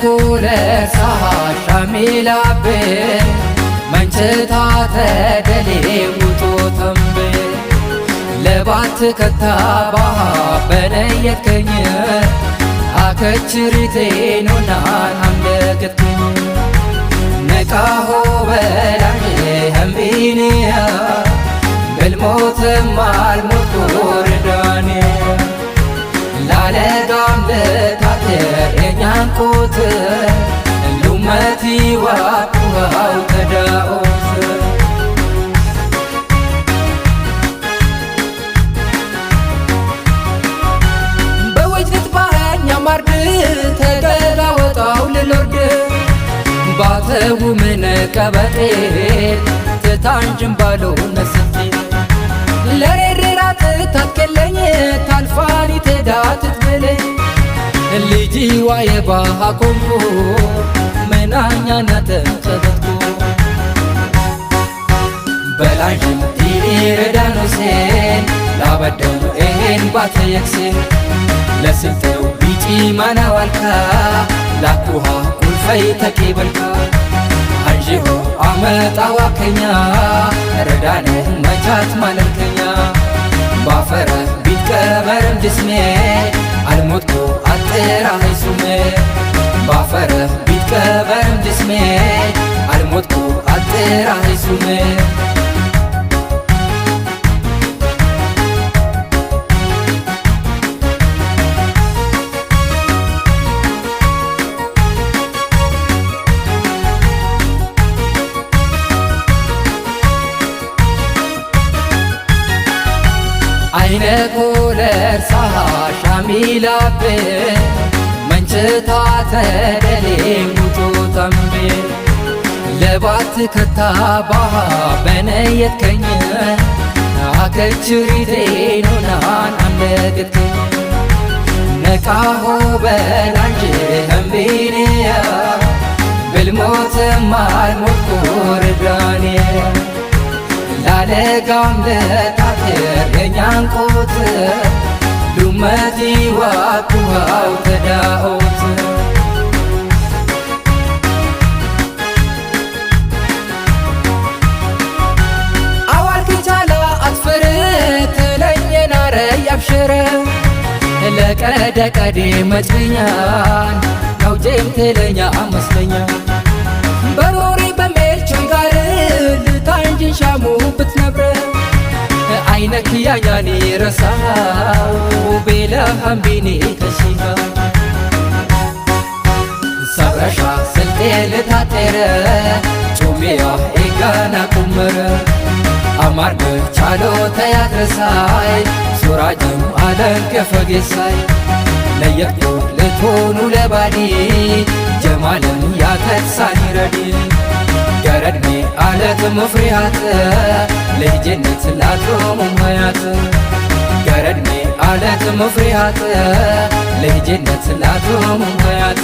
Aynekule sahashamilabbe mancheta deli utotambe lebat kataba benayekenya akachirite nonan amdeketnya nekaho belanye hambiniya بالموت مع المطور داني لالقام لتعتر ينقوت اللومتي وقوها وتداؤت بوجدت باهن يمرد تقلا وطاو للورد باتو من كبتين تتانجم بالو نسفتين ለሬራት ታከለኝ ታልፋኒ ተዳት ትበለኝ ልጂዋ የባሃ ኮንኮ መናኛ ናተንጸበትኮ በላጅም ዲሬዳኖሴን ላበደው ኤን ባተየክሴን ለስልጤው ቢጪ ማናዋልካ ላኩሃ ቁልፈይ ተኬበልካ አንጂሆ አመጣዋ ከኛ ረዳነ መቻት ማለልከኛ ባፈረ ቢትቀበርም ጅስሜ አልሞትኩ አጥራ ሀይሱሜ ባፈረ ቢትቀበርም ጅስሜ አልሞትኩ አጥራ ሀይሱሜ አይነኮለ ሳሻሚላቤ መንችታ ተደሌ ሙቶ ተምቤ ለባት ከታባ በነየትከኝ አከችሪቴ ኖናን አምለግትከኝ ነቃሆ በላንጅ ህምቢንያ ብልሞት ማልሞት ቁርዳንያ ላለጋም ለታቴር የኛንቆት ሉመቲ ዋኩሃው ተዳኦት አዋልክቻላ አትፈር ትለኝናረ ያብሽረ ለቀደቀዴ መጭኛን ነውጄም ትለኛ አመስለኛ በሮሪ በሜልቾይ ጋር ልታንጅን ሻሙ ብትነብረ አይነክ ያኛኒ ረሳው ቤላ አምቢኒ ከሺጋ ሰብረሻ ስልጤ ልታጤረ ጩሜያ ኤጋና ቁመረ አማርገ ቻሎ ተያድረሳይ ሱራጅም አለንከፈጌሳይ ለየቅቶ ልትሆኑ ለባዲ ጀማለም ያተሳኒ ረዲ ገረድሜ አለት መፍሪያት ለጀነት ላትሮም ሀያት ገረድሜ አለት መፍሪያት ለጀነት ላትሮም ሀያት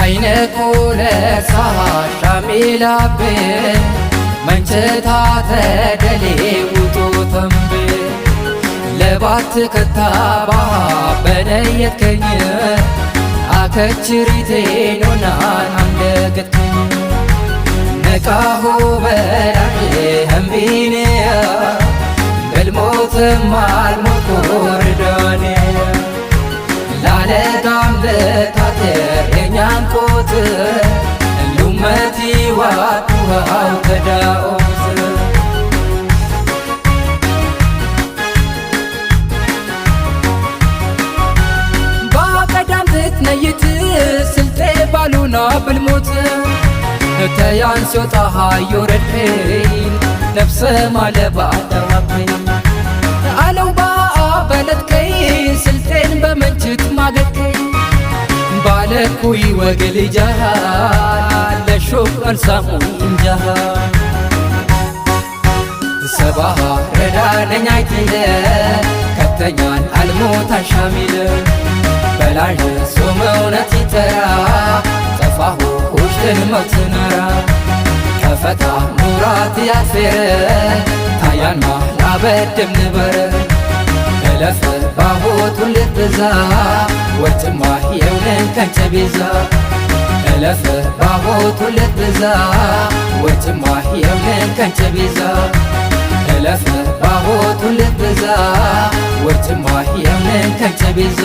አይነኮለ ሳሻሚላቤ መንችታ ተደሌ ውጦ ተምቤ ለባት ከታባ በነየትከኝ አከችሪቴ ኖናን አምለግትከኝ ነቃሆ በላዬ ህምቢንያ በልሞትም አልሞት ቁርዳንያ ላለጋም ለታቴር የኛንቆት ሉመቲ ዋኩሃው ተዳኦት ባቀዳም ትትነይት ስልጤ ባሉና ብልሞት ተያንሶ ፀሐይ ወረድከኝ ነፍሰ ማለባ አዳዋከኝ አለው በለትከኝ ስልጤን በመንችት ማገድከኝ ባለኩይ ወግልጃሃ ለሾፍ አልሳሙ እንጃሃ ሰባሃ ረዳነኝ አይትለ ከተኛን ብልሞት አንሻሚል በላይ ሶም እውነት ይተራ ጠፋሁ ውሽትን መውትነራ ከፈታ ሙራት ያፌረ ታያንማ ላበድም ንበረ እለፍ ባቦቱ ልትበዛ ወጭማ የውንን ከንቸ ቤዛ እለፍ ባቦቱ ልትበዛ ወጭማ የውንን ከንቸ ቤዛ እለፍ ባቦቱ ልትበዛ ወጭማ የውንን ከንቸ ቤዛ